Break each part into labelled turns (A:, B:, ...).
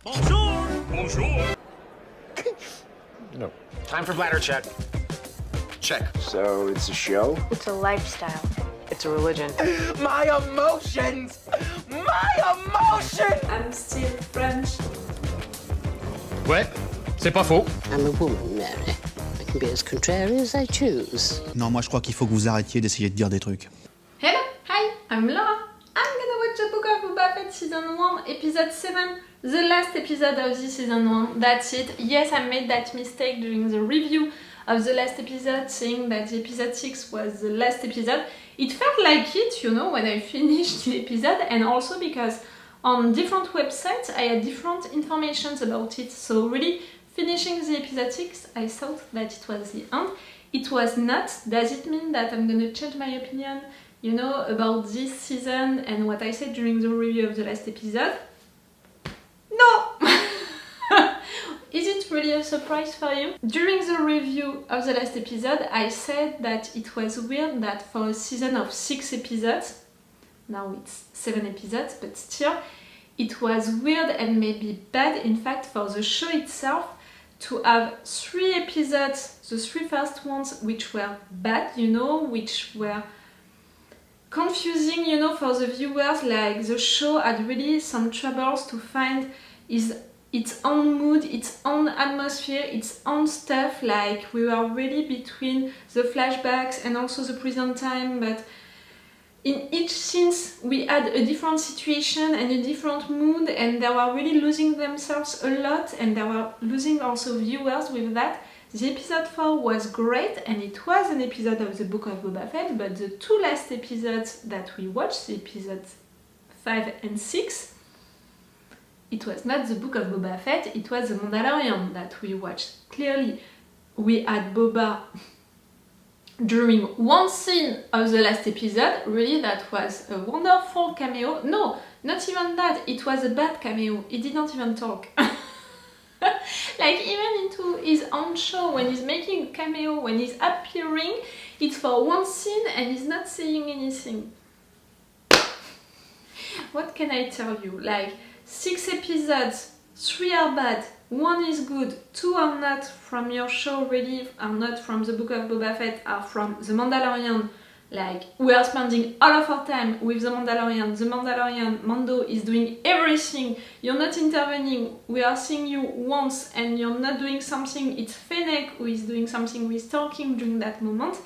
A: Bonjour. Bonjour.
B: No.
C: Time for bladder check. Check.
B: So it's a show?
D: It's a lifestyle.
E: It's a religion.
C: My emotions! My emotions!
F: I'm still French.
A: Ouais, c'est pas faux.
G: I'm a woman, Mary. I can be as contrary as I choose.
H: Non, moi je crois qu'il faut que vous arrêtiez d'essayer de dire des trucs.
F: Hello, hi, I'm Laura. I'm gonna watch the Book of Boba Fett season 1, episode 7, the last episode of this season 1. That's it. Yes, I made that mistake during the review of the last episode, saying that the episode 6 was the last episode. It felt like it, you know, when I finished the episode, and also because on different websites I had different informations about it. So really, finishing the episode 6, I thought that it was the end. It was not. Does it mean that I'm gonna change my opinion, you know, about this season and what I said during the review of the last episode? No! Is it really a surprise for you? During the review of the last episode, I said that it was weird that for a season of 6 episodes, now it's 7 episodes, but still, it was weird and maybe bad, in fact, for the show itself, to have 3 episodes, the 3 first ones, which were bad, you know, which were confusing, you know, for the viewers. Like, the show had really some troubles to find its own mood, its own atmosphere, its own stuff. Like, we were really between the flashbacks and also the present time, but in each scene we had a different situation and a different mood, and they were really losing themselves a lot, and they were losing also viewers with that. The episode 4 was great, and it was an episode of the Book of Boba Fett, but the 2 last episodes that we watched, the episodes 5 and 6, it was not the Book of Boba Fett, it was the Mandalorian that we watched. Clearly, we had Boba during one scene of the last episode. Really, that was a wonderful cameo. No, not even that, it was a bad cameo. He didn't even talk. Like, even into his own show, when he's making a cameo, when he's appearing, it's for one scene and he's not saying anything. What can I tell you? Like, 6 episodes, 3 are bad, 1 is good, 2 are not from your show, really, are not from the Book of Boba Fett, are from The Mandalorian. Like, we are spending all of our time with The Mandalorian. The Mandalorian, Mando is doing everything. You're not intervening. We are seeing you once and you're not doing something. It's Fennec who is doing something, who is talking during that moment.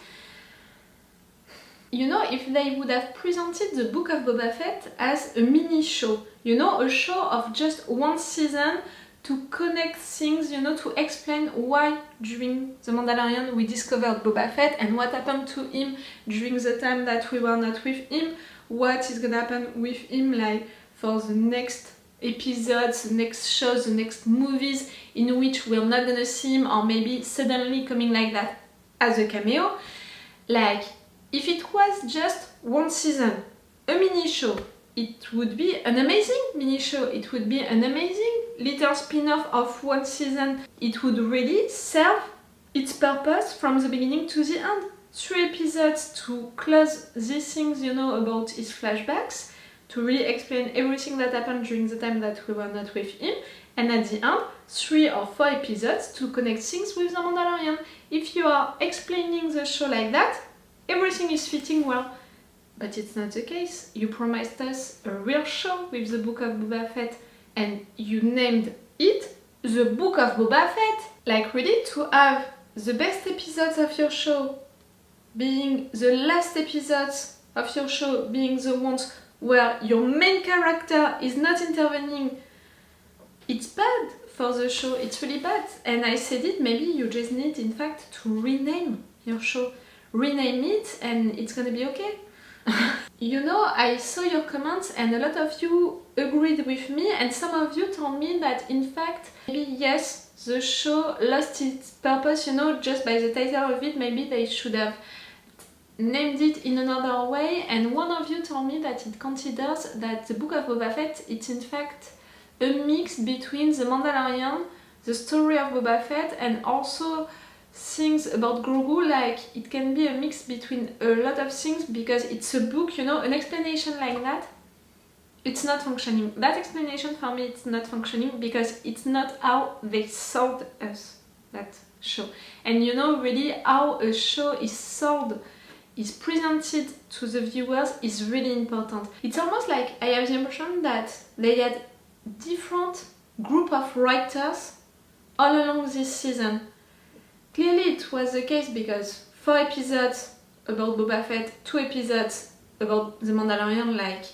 F: You know, if they would have presented the Book of Boba Fett as a mini show, you know, a show of just one season to connect things, you know, to explain why during The Mandalorian we discovered Boba Fett and what happened to him during the time that we were not with him, what is gonna happen with him, like, for the next episodes, the next shows, the next movies in which we're not gonna see him, or maybe suddenly coming like that as a cameo. Like, if it was just one season, a mini show, it would be an amazing mini show. It would be an amazing little spin-off of one season. It would really serve its purpose from the beginning to the end. 3 episodes to close these things, you know, about his flashbacks, to really explain everything that happened during the time that we were not with him, and at the end, 3 or 4 episodes to connect things with The Mandalorian. If you are explaining the show like that, everything is fitting well. But it's not the case. You promised us a real show with the Book of Boba Fett, and you named it the Book of Boba Fett. Like, really, to have the best episodes of your show being the last episodes of your show, being the ones where your main character is not intervening, it's bad for the show. It's really bad. And I said it, maybe you just need, in fact, to rename your show. Rename it and it's gonna be okay. You know, I saw your comments and a lot of you agreed with me, and some of you told me that in fact, maybe yes, the show lost its purpose, you know, just by the title of it. Maybe they should have named it in another way, and one of you told me that it considers that the Book of Boba Fett, it's in fact a mix between The Mandalorian, the story of Boba Fett, and also things about Grogu. Like, it can be a mix between a lot of things because it's a book, you know, an explanation like that. it's not functioning. That explanation for me, it's not functioning because it's not how they sold us that show. And you know, really how a show is sold, is presented to the viewers is really important. It's almost like I have the impression that they had different group of writers all along this season. Clearly it was the case because 4 episodes about Boba Fett, 2 episodes about The Mandalorian, like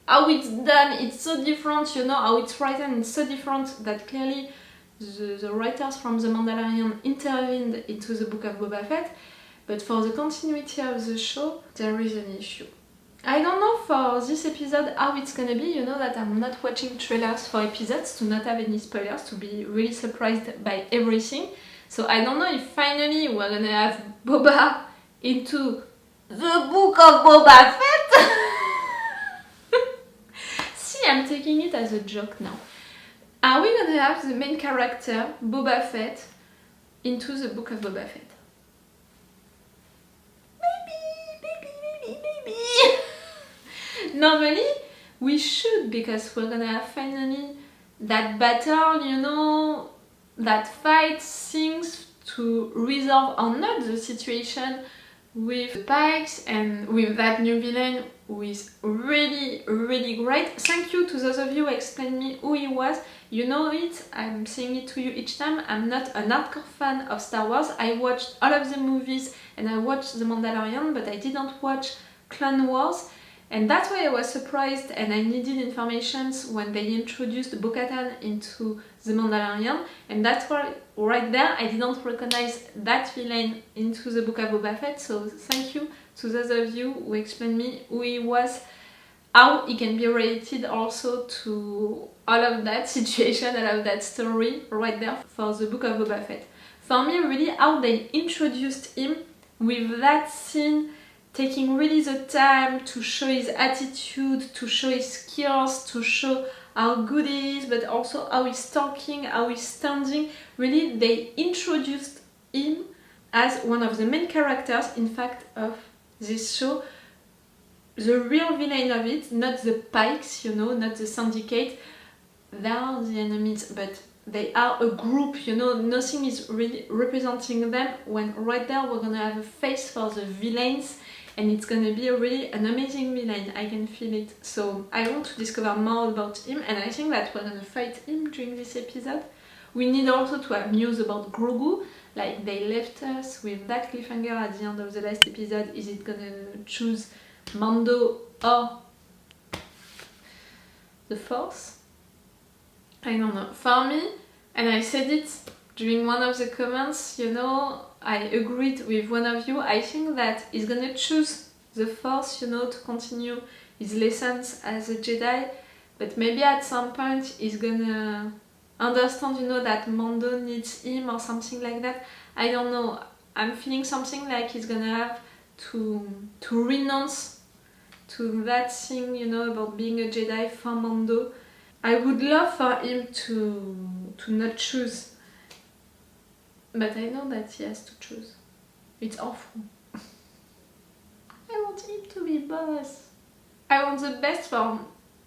F: how it's done, it's so different, you know, how it's written, it's so different that clearly the writers from The Mandalorian intervened into the Book of Boba Fett, but for the continuity of the show, there is an issue. I don't know for this episode how it's gonna be, you know that I'm not watching trailers for episodes to not have any spoilers, to be really surprised by everything. So I don't know if finally we're gonna have Boba into the Book of Boba Fett. See, I'm taking it as a joke now. Are we gonna have the main character, Boba Fett, into the Book of Boba Fett? Maybe. Normally, we should, because we're gonna have finally that battle, you know, that fight things to resolve or not the situation with the Pikes and with that new villain who is really, really great. Thank you to those of you who explained me who he was. You know it, I'm saying it to you each time. I'm not an hardcore fan of Star Wars. I watched all of the movies and I watched The Mandalorian, but I didn't watch Clone Wars. And that's why I was surprised and I needed information when they introduced Bo-Katan into The Mandalorian. And that's why right there I didn't recognize that villain into the Book of Boba Fett. So thank you to those of you who explained me who he was, how he can be related also to all of that situation, all of that story right there for the Book of Boba Fett. For me, really how they introduced him with that scene, taking really the time to show his attitude, to show his skills, to show how good he is, but also how he's talking, how he's standing. Really, they introduced him as one of the main characters, in fact, of this show. The real villain of it, not the Pikes, you know, not the Syndicate. They are the enemies, but they are a group, you know, nothing is really representing them, when right there we're gonna have a face for the villains. And it's gonna be really an amazing villain, I can feel it. So I want to discover more about him, and I think that we're gonna fight him during this episode. We need also to have news about Grogu, like they left us with that cliffhanger at the end of the last episode. Is it gonna choose Mando or the Force? I don't know. For me, and I said it during one of the comments, you know, I agreed with one of you. I think that he's gonna choose the Force, you know, to continue his lessons as a Jedi, but maybe at some point he's gonna understand, you know, that Mando needs him or something like that. I don't know. I'm feeling something like he's gonna have to renounce to that thing, you know, about being a Jedi for Mando. I would love for him to not choose. But I know that he has to choose. It's awful. I want him to be boss. I want the best for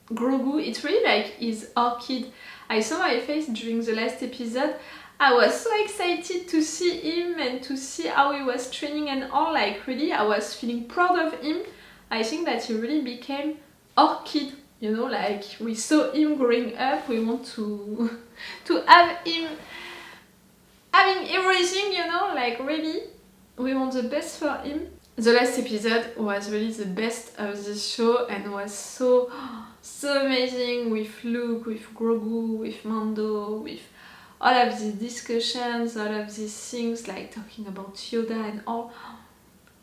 F: Grogu. It's really like his orchid. I saw my face during the last episode. I was so excited to see him and to see how he was training and all. Like really, I was feeling proud of him. I think that he really became orchid. You know, like we saw him growing up. We want to have him having everything, you know, like really, we want the best for him. The last episode was really the best of this show and was so amazing with Luke, with Grogu, with Mando, with all of these discussions, all of these things, like talking about Yoda and all.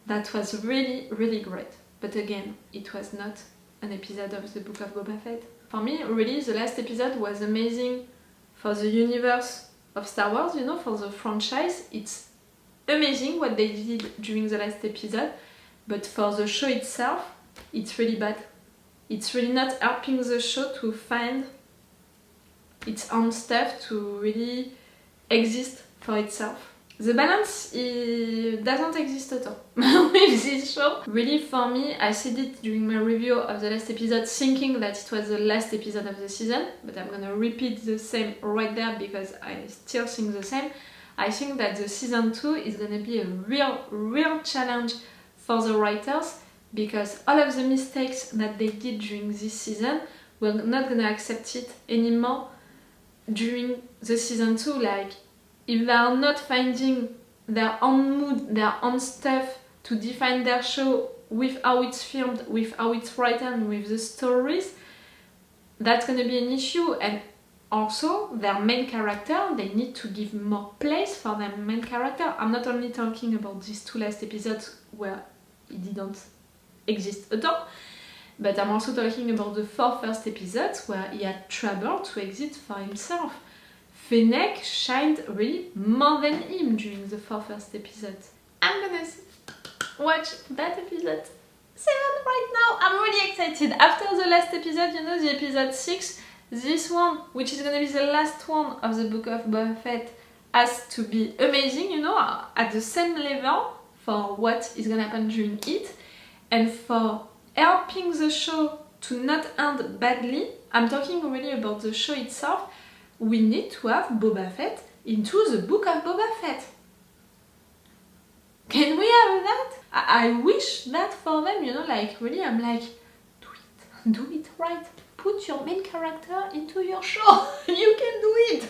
F: That was really, really great. But again, it was not an episode of the Book of Boba Fett. For me, really, the last episode was amazing for the universe of Star Wars, you know, for the franchise. It's amazing what they did during the last episode, but for the show itself, it's really bad. It's really not helping the show to find its own stuff, to really exist for itself. The balance doesn't exist at all with this show. Really, for me, I said it during my review of the last episode, thinking that it was the last episode of the season, but I'm gonna repeat the same right there because I still think the same. I think that the season 2 is gonna be a real challenge for the writers because all of the mistakes that they did during this season, we're not gonna accept it anymore during the season 2. Like, if they are not finding their own mood, their own stuff to define their show with how it's filmed, with how it's written, with the stories, that's gonna be an issue. And also, their main character, they need to give more place for their main character. I'm not only talking about these 2 last episodes where he didn't exist at all, but I'm also talking about the 4 first episodes where he had trouble to exist for himself. Fennec shined really more than him during the 4 first episodes. I'm gonna watch that episode 7 right now. I'm really excited. After the last episode, you know, the episode 6, this one, which is gonna be the last one of the Book of Boba Fett, has to be amazing, you know, at the same level for what is gonna happen during it, and for helping the show to not end badly. I'm talking already about the show itself. We need to have Boba Fett into the Book of Boba Fett. Can we have that? I wish that for them, you know, like really, I'm like, do it right. Put your main character into your show. You can do it.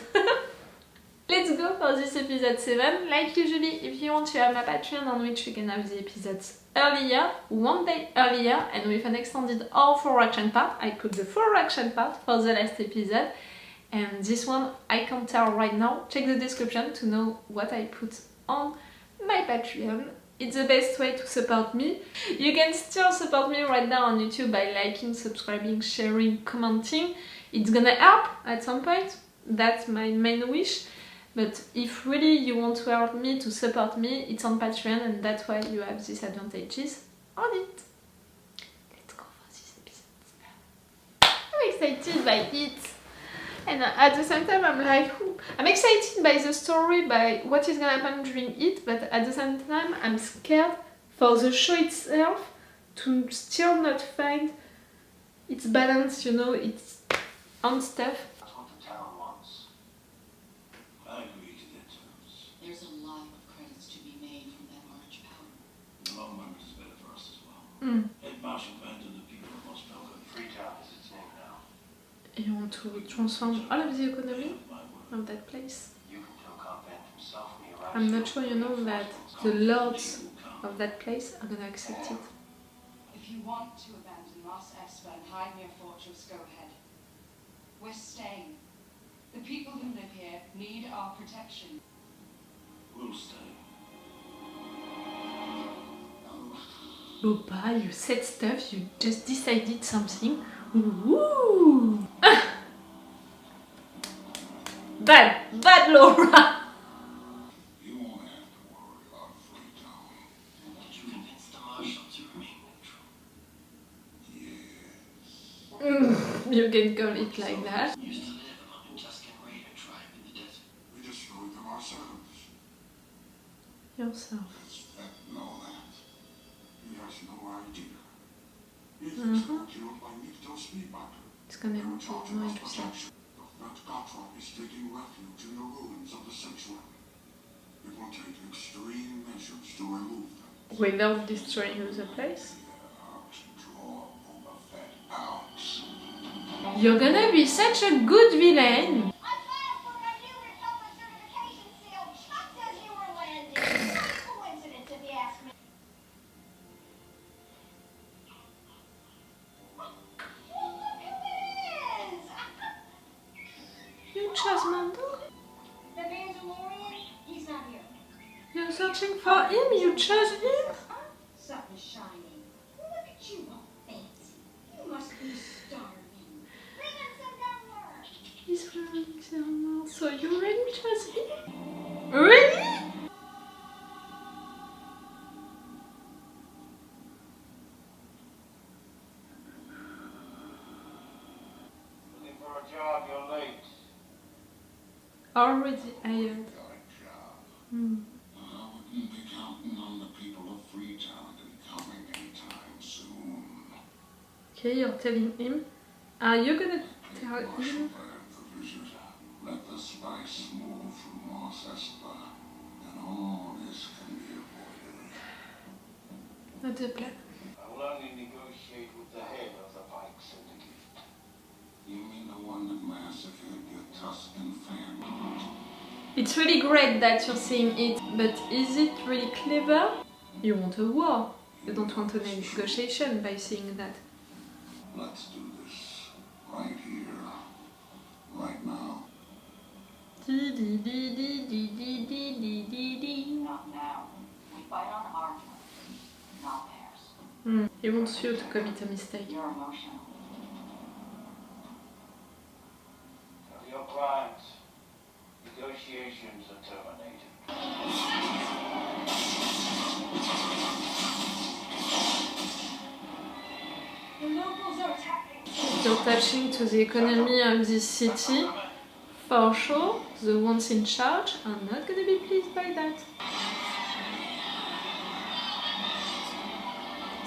F: Let's go for this episode 7. Like usually, if you want to have my Patreon on which you can have the episodes earlier, 1 day earlier, and with an extended or full reaction part. I put the full reaction part for the last episode. And this one, I can't tell right now. Check the description to know what I put on my Patreon. It's the best way to support me. You can still support me right now on YouTube by liking, subscribing, sharing, commenting. It's gonna help at some point. That's my main wish. But if really you want to help me, to support me, it's on Patreon, and that's why you have these advantages on it. Let's go for this episode. I'm excited by it. And at the same time, I'm like, I'm excited by the story, by what is gonna happen during it, but at the same time, I'm scared for the show itself to still not find its balance, you know, its own stuff.
D: That's what the town wants. I agree to their terms.
G: There's a lot of credits to be made from that orange powder.
D: The long market is better for us as well. Head Marshal Band and the people of Moscow. Freetown is its name now.
F: You want to transform all of the economy of that place.
D: You can tell Carpent himself when he arrives.
F: I'm not sure, you know, that the lords of that place are gonna accept it.
E: If you want to abandon Mos Espa and hide near Fortress, go ahead. We're staying. The people who live here need our protection.
D: We'll stay.
F: Boba, you said stuff, you just decided something. Woo! Bad Laura!
D: You won't have to worry about Freetown. Did you convince the Marshal to remain neutral? Yes.
F: You can call it like that.
D: We used to live among a Tusken Raider tribe in the desert. We destroyed them ourselves.
F: Yourself.
D: Does that know that? He has no idea. He's killed by Nikto Speedbucker.
F: It's gonna
D: Who
F: be
D: taught him
F: more
D: his
F: interesting.
D: protection. But Gotrek is taking refuge in the ruins of the sanctuary. It will take extreme measures to remove them.
F: Without destroying the place.
D: Draw Boba Fett out.
F: You're gonna be such a good villain.
I: I filed for a human helper certification seal. Chuck says you were landing. Not a coincidence if you ask me. Well, look who it is!
F: You chose Mando?
I: The Mandalorian? He's not here.
F: You're searching for him? You chose him?
I: Something shiny. Look at you, all fancy. You must be starving. Bring him some gummer.
F: He's wearing armor. So you already chose him? Really?
D: Looking for a job, you're late.
F: Already hired.
D: Got a job. You can be counting on the people of Freetown to be coming anytime soon.
F: Okay, you're telling him. Are you gonna tell him?
D: Marshal plan the visit. Let the spice move from Mos Espa, and all this can be avoided.
F: Not the plan.
D: I will only negotiate with the head of the Pike Syndicate. You mean the one that massacred your Tuscan family?
F: It's really great that you're saying it, but is it really clever? You want a war. You don't want a negotiation by saying that.
D: Let's do this right here, right now.
E: Not now. We fight on our terms, not theirs.
F: He wants you to commit a mistake.
E: You're emotional.
D: Tell your clients, negotiations are terminated.
E: The locals are attacking.
F: You're touching to the economy of this city. For sure, the ones in charge are not gonna be pleased by that.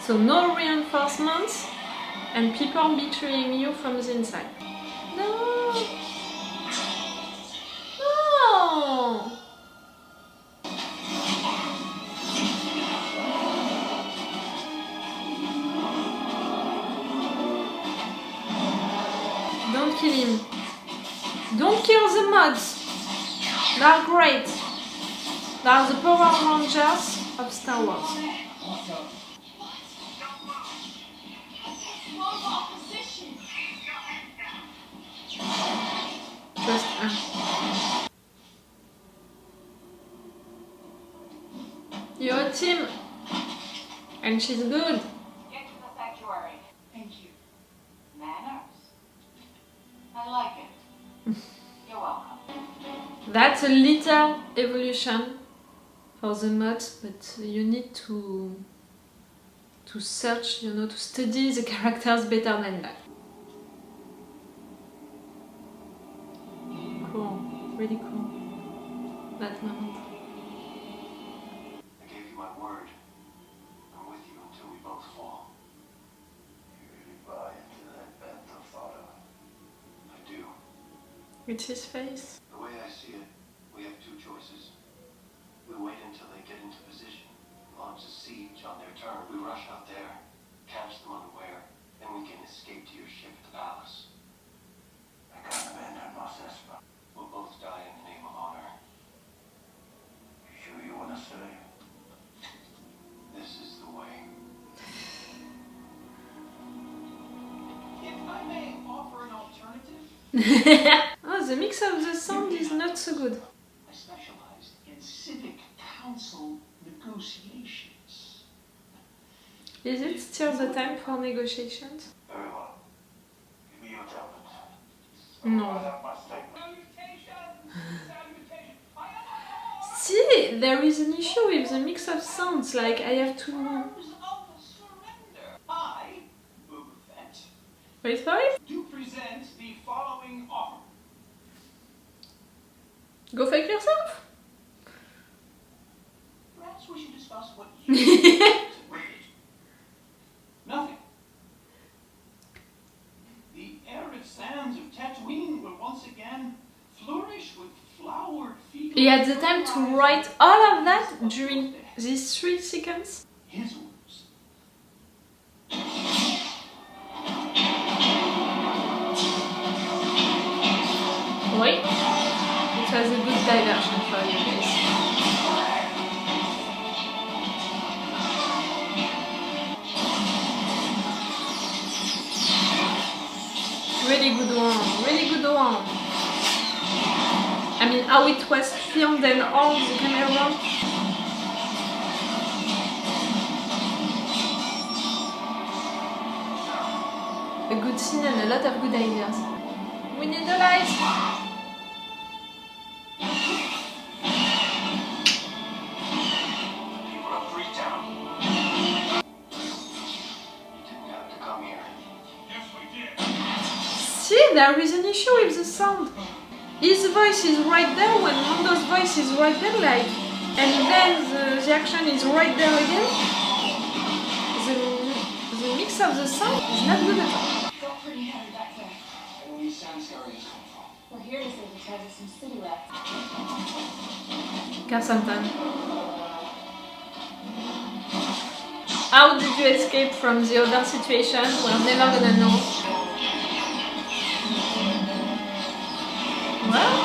F: So no reinforcements and people betraying you from the inside. No! No! Don't kill him. Don't kill the mods. They're great. They're the Power Rangers of Star Wars. Just You're a team. And she's good.
E: Get to the sanctuary. Thank you. Manners. I like it. You're welcome.
F: That's a little evolution for the mods, but you need to search, to study the characters better than that. Cool, really cool. That moment.
D: I gave you my word. I'm with you until we both fall. You really buy into that bantha fodder? I do.
F: It's his face.
D: The way I see it, we have two choices. We wait until they get into position, launch a siege on their turn. We rush out there, catch them unaware, then we can escape to your ship at the palace. I can't abandon Mos Espa. We'll both die in the name of honor. You sure you want to stay? This is the way.
C: If I may offer an alternative,
F: Oh, the mix of the sound is not so good.
C: I specialize in civic council negotiations.
F: Is it still the time for negotiations?
D: Very well. Give me your tablet.
F: No.
D: I have my statement.
F: See, there is an issue with the mix of sounds, like I have to...
C: Terms of surrender. I, Boba Fett,
F: Wait for it?
C: do present the following offer.
F: Go fuck yourself?
C: Perhaps we should discuss what you Nothing. The arid sands of Tatooine will once again flourish with flowered fields.
F: He had the time to write all of that during these 3 seconds?
C: His words.
F: Wait. It was a good diversion for you guys. Really good one, really good one. I mean, how it was filmed and all the camera. A good scene and a lot of good ideas. We need the lights.
D: People of Freetown. You didn't have to come here. Yes, we did.
F: See, there is an issue with the sound. His voice is right there when Mondo's voice is right there, like, And then the action is right there again. The mix of the sound is not good at all.
E: Got pretty heavy back there.
C: And these sound scaries come from?
I: We're here to say because there's some city left.
F: Carsantan. How did you escape from the other situation? We're never gonna know. What?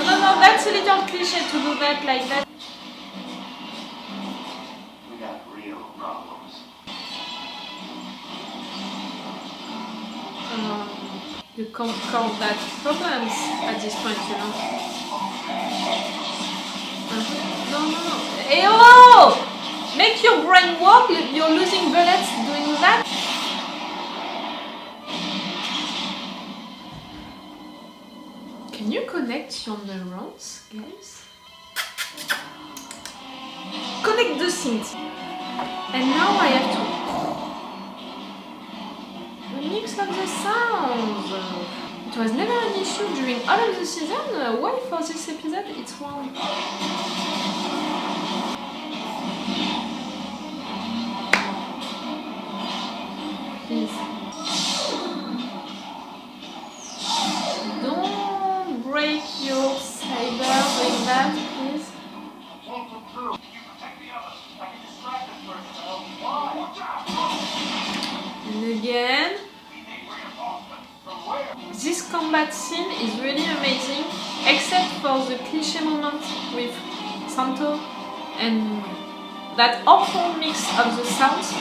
F: No, that's a little cliche to do that like that.
D: We got real problems.
F: You can't call that problems at this point, you know. No. Hey, oh! Make your brain work, you're losing bullets doing that. Can you connect your neurons, guys? Connect the synth. And now I have to mix up the sounds. It was never an issue during all of the season. Why for this episode it's one? Please. Don't break your saber with that, please.
C: Can't get through. You protect the others. I can distract this person. Why? Watch out!
F: And again.
C: We need reinforcements. From where?
F: This combat scene is really amazing, except for the cliché moment with Santo and that awful mix of the sounds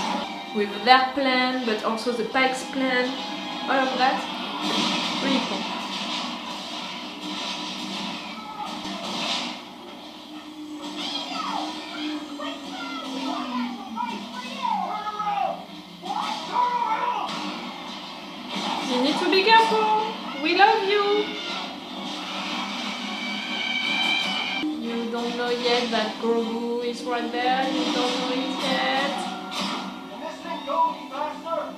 F: with their plan, but also the Pike's plan, all of that. Really cool. You need to be careful. We love you. You don't know yet that Grogu is right there. You don't know it yet.
C: Can this thing go any faster?